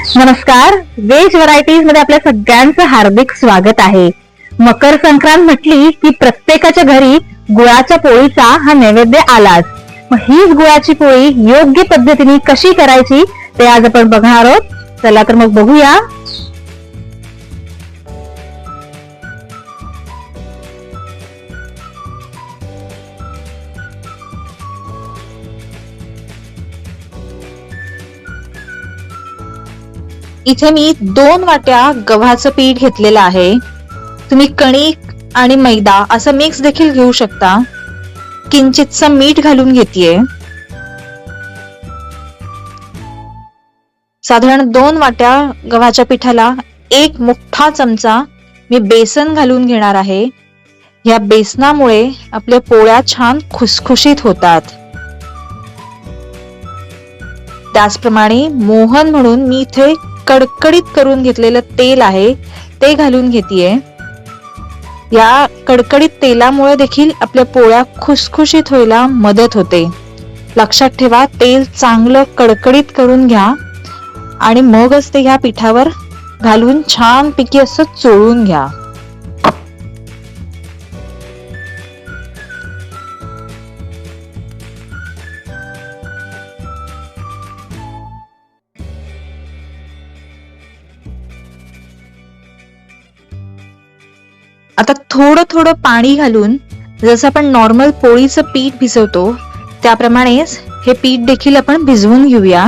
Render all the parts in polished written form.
नमस्कार, veg varieties मध्ये आपल्या सगळ्यांचं हार्दिक स्वागत आहे. मकर संक्रांत म्हटली की प्रत्येकाच्या घरी गुळाच्या पोळीचा हा नैवेद्य आलाच. मग हीच गुळाची पोळी योग्य पद्धतीने कशी करायची ते आज आपण बघणार आहोत. चला तर मग बघूया. इथे मी 2 वाट्या गव्हाचं पीठ घेतलेलं आहे. तुम्ही कणिक आणि मैदा असं मिक्स देखील घेऊ शकता. किंचितसं मीठ घालून घेतेय. साधारण 2 वाट्या गव्हाच्या पिठाला 1 मोठा चमचा मी बेसन घालून घेणार आहे. या बेसनामुळे आपल्या पोळ्या छान खुसखुशीत होतात. त्याचप्रमाणे मोहन म्हणून मी इथे कडकडीत करून घेतलेलं तेल आहे ते घालून घेतेय. या कडकडीत तेलामुळे देखील आपल्या पोळ्या खुसखुशीत व्हायला मदत होते. लक्षात ठेवा, तेल चांगलं कडकडीत करून घ्या आणि मगच ते ह्या पिठावर घालून छान पैकी असं चोळून घ्या. आता थोडं थोडं पाणी घालून जसं आपण नॉर्मल पोळीचं पीठ भिजवतो त्याप्रमाणेच हे पीठ देखील आपण भिजवून घेऊया.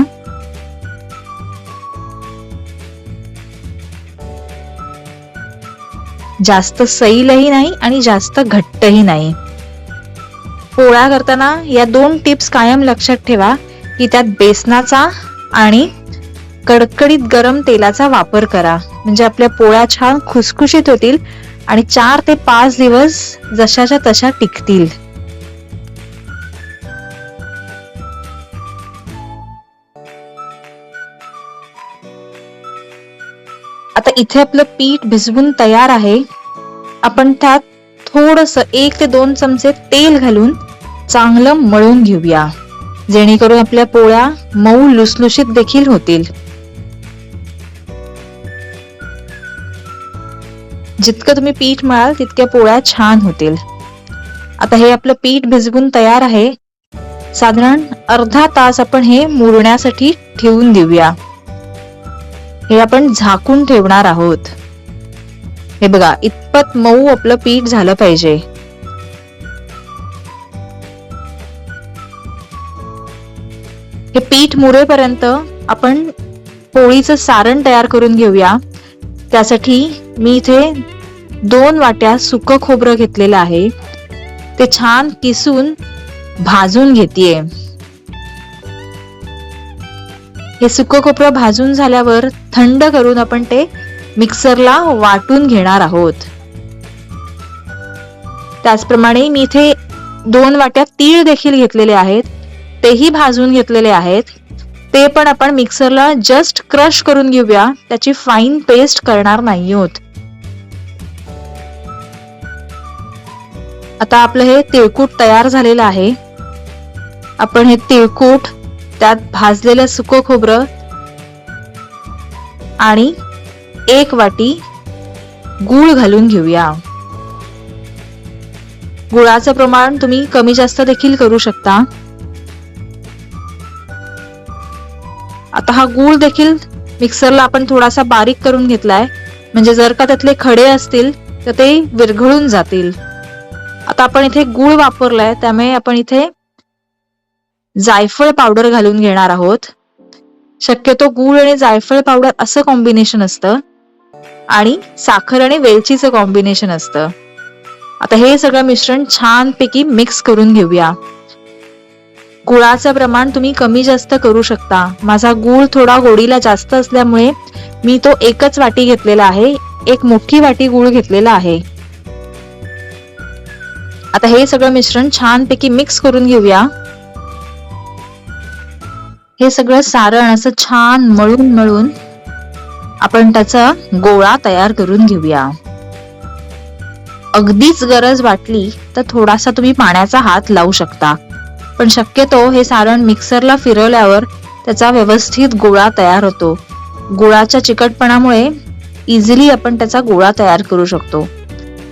जास्त सैलही नाही आणि जास्त घट्टही नाही. पोळ्या करताना या 2 टिप्स कायम लक्षात ठेवा की त्यात बेसनाचा आणि कडकडीत गरम तेलाचा वापर करा. म्हणजे आपल्या पोळ्या छान खुसखुशीत होतील आणि 4 ते 5 दिवस जशाच्या तशा टिकतील. आता इथे आपलं पीठ भिजवून तयार आहे. आपण त्यात थोडस 1 ते 2 चमचे तेल घालून चांगलं मळून घेऊया, जेणेकरून आपल्या पोळ्या मऊ लुसलुशीत देखील होतील. जितकं तुम्ही पीठ मळाल तितक्या पोळ्या छान होतील. आता हे आपलं पीठ भिजवून तयार आहे. साधारण अर्धा तास आपण हे मुरण्यासाठी ठेवून देऊया. हे आपण झाकून ठेवणार आहोत. हे बघा, इतपत मऊ आपलं पीठ झालं पाहिजे. हे पीठ मुरेपर्यंत आपण पोळीचं सारण तयार करून घेऊया. त्यासाठी मी इथे 2 वाट्या सुकं खोबरं घेतलेलं आहे. ते छान किसून भाजून घेतेय. हे सुकं खोबरं भाजून झाल्यावर थंड करून आपण ते मिक्सरला वाटून घेणार आहोत. त्याचप्रमाणे मी इथे 2 वाट्या तीळ देखील घेतलेले आहेत. तेही भाजून घेतलेले आहेत. ते पण आपण मिक्सरला जस्ट क्रश करून घेऊया. त्याची फाईन पेस्ट करणार नाही आहोत. आता आपलं हे तिळकूट तयार झालेलं आहे. आपण हे तिळकूट त्यात भाजलेलं सुकं खोबरं आणि 1 वाटी गूळ घालून घेऊया. गुळाचं प्रमाण तुम्ही कमी जास्त देखील करू शकता. आता हा गूळ देखील मिक्सरला आपण थोडासा बारीक करून घेतलाय, म्हणजे जर का त्यातले खडे असतील तर ते विरघळून जातील. आता आपण इथे गूळ वापरलाय त्यामुळे आपण इथे जायफळ पावडर घालून घेणार आहोत. शक्यतो गूळ आणि जायफळ पावडर असं कॉम्बिनेशन असतं आणि साखर आणि वेलचीचं कॉम्बिनेशन असतं. आता हे सगळं मिश्रण छानपैकी मिक्स करून घेऊया. गुळाचं प्रमाण तुम्ही कमी जास्त करू शकता. माझा गूळ थोडा गोडीला जास्त असल्यामुळे मी तो 1च वाटी घेतलेला आहे. 1 मोठी वाटी गूळ घेतलेला आहे. आता हे सगळं मिश्रण छानपैकी मिक्स करून घेऊया. हे सगळं सारण असं छान मळून मळून आपण त्याचा गोळा तयार करून घेऊया. अगदीच गरज वाटली तर थोडासा तुम्ही पाण्याचा हात लावू शकता, पण शक्यतो हे सारण मिक्सरला फिरवल्यावर त्याचा व्यवस्थित गोळा तयार होतो. गुळाच्या चिकटपणामुळे इझिली आपण त्याचा गोळा तयार करू शकतो.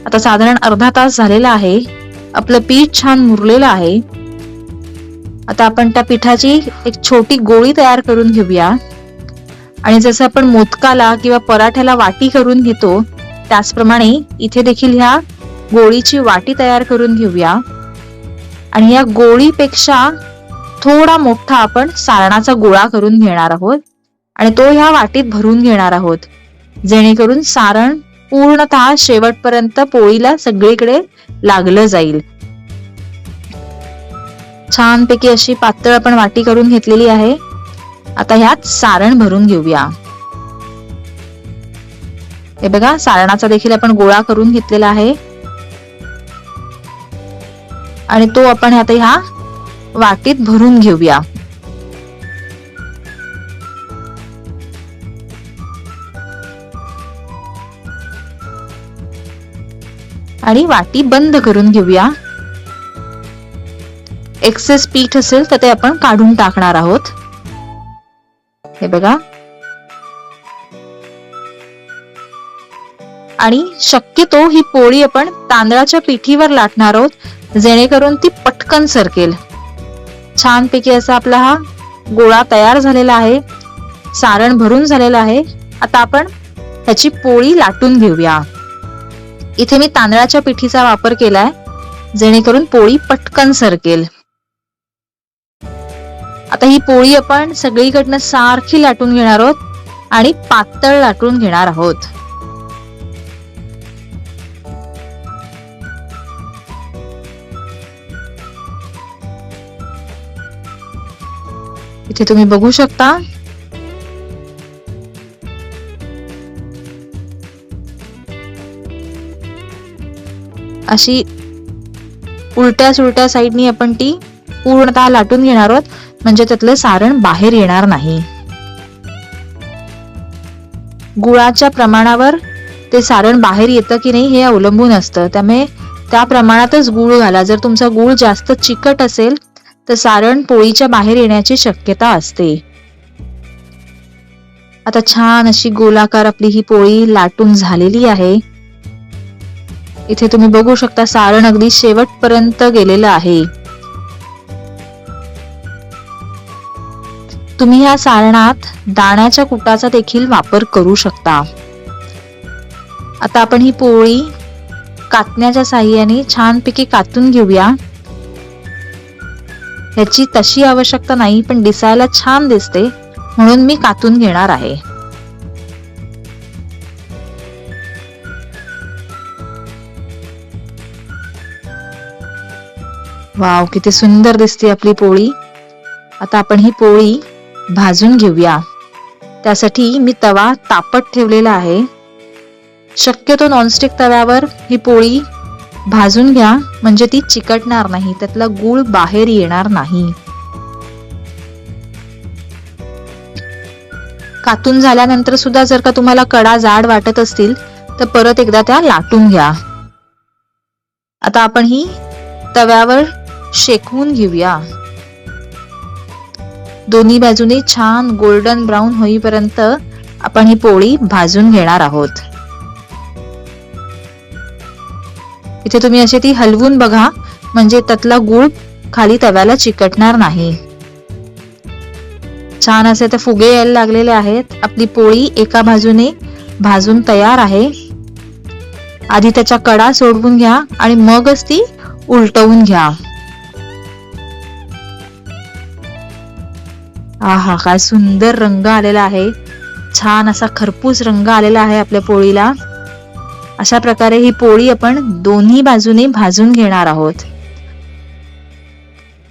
आता साधारण अर्धा तास झालेला आहे. आपलं पीठ छान मुरलेलं आहे. आता आपण त्या पिठाची एक छोटी गोळी तयार करून घेऊया आणि जसं आपण मोदकाला किंवा पराठ्याला वाटी करून घेतो त्याचप्रमाणे इथे देखील ह्या गोळीची वाटी तयार करून घेऊया आणि या गोळीपेक्षा थोडा मोठा आपण सारणाचा गोळा करून घेणार आहोत आणि तो ह्या वाटीत भरून घेणार आहोत, जेणेकरून सारण पूर्णतः शेवटपर्यंत पोळीला सगळीकडे लागलं जाईल. छानपैकी अशी पातळ आपण वाटी करून घेतलेली आहे. आता ह्यात सारण भरून घेऊया. हे बघा, सारणाचा देखील आपण गोळा करून घेतलेला आहे आणि तो आपण आता ह्या वाटीत भरून घेऊया. आणि वाटी बंद करून घेऊया. एक्सेस पीठ असेल तर ते आपण काढून टाकणार आहोत. हे बघा, आणि शक्यतो ही पोळी आपण तांदळाच्या पिठीवर लाटणार आहोत, जेणेकरून ती पटकन सरकेल. छानपैकी असा आपला हा गोळा तयार झालेला आहे. सारण भरून झालेलं आहे. आता आपण ह्याची पोळी लाटून घेऊया. इथे मी तांदळाच्या पिठीचा वापर केलाय, जेणेकरून पोळी पटकन सरकेल. आता ही पोळी आपण सगळीकडनं सारखी लाटून घेणार आहोत आणि पातळ लाटून घेणार आहोत. इथे तुम्ही बघू शकता अशी उलट्या सुलट्या साईडनी आपण ती पूर्णतः लाटून घेणार आहोत, म्हणजे त्यातलं सारण बाहेर येणार नाही. गुळाच्या प्रमाणावर ते सारण बाहेर येतं की नाही हे अवलंबून असतं, त्यामुळे त्या प्रमाणातच गुळ घाला. जर तुमचा गुळ जास्त चिकट असेल तर सारण पोळीच्या बाहेर येण्याची शक्यता असते. आता छान अशी गोलाकार आपली ही पोळी लाटून झालेली आहे. इथे तुम्ही बघू शकता सारण अगदी शेवटपर्यंत गेलेलं आहे. तुम्ही या सारणात दाण्याच्या कुटाचा देखील वापर करू शकता. आता आपण ही पोळी कातण्याच्या साहाय्याने छानपैकी कातून घेऊया. ह्याची तशी आवश्यकता नाही, पण दिसायला छान दिसते म्हणून मी कातून घेणार आहे. वाव, किती सुंदर दिसते आपली पोळी. आता आपण ही पोळी भाजून घेऊया. त्यासाठी मी तवा तापत ठेवलेला आहे. शक्यतो नॉनस्टिक तव्यावर ही पोळी भाजून घ्या, म्हणजे ती चिकटणार नाही, त्यातला गूळ बाहेर येणार नाही. कातून झाल्यानंतर सुद्धा जर का तुम्हाला कडा जाड वाटत असतील तर परत एकदा त्या लाटून घ्या. आता आपण ही तव्यावर शेकवून घेऊया. दोन्ही बाजूने छान गोल्डन ब्राऊन होईपर्यंत आपण ही पोळी भाजून घेणार आहोत. इथे तुम्ही अशी ती हलवून बघा, म्हणजे त्यातला गूळ खाली तव्याला चिकटणार नाही. छान असे ते फुगे यायला लागलेले आहेत. आपली पोळी एका बाजूने भाजून तयार आहे. आधी त्याच्या कडा सोडवून घ्या आणि मगच ती उलटवून घ्या. आहा, काय सुंदर रंग आलेला आहे. छान असा खरपूस रंग आलेला आहे आपल्या पोळीला. अशा प्रकारे ही पोळी आपण दोन्ही बाजूने भाजून घेणार आहोत.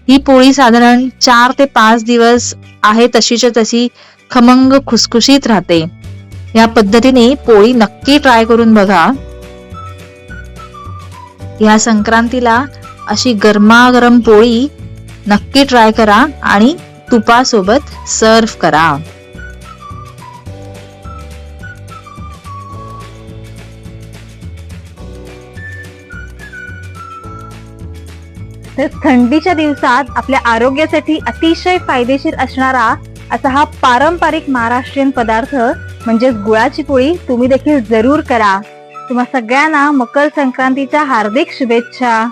ही पोळी साधारण 4 ते 5 दिवस आहे तशीच्या तशी खमंग खुसखुशीत राहते. या पद्धतीने पोळी नक्की ट्राय करून बघा. या संक्रांतीला अशी गरमागरम पोळी नक्की ट्राय करा आणि तुपासोबत सर्व करा. तर थंडीच्या दिवसात आपल्या आरोग्यासाठी अतिशय फायदेशीर असणारा असा हा पारंपरिक महाराष्ट्रीयन पदार्थ म्हणजेच गुळाची पोळी तुम्ही देखील जरूर करा. तुम्हा सगळ्यांना मकर संक्रांतीच्या हार्दिक शुभेच्छा.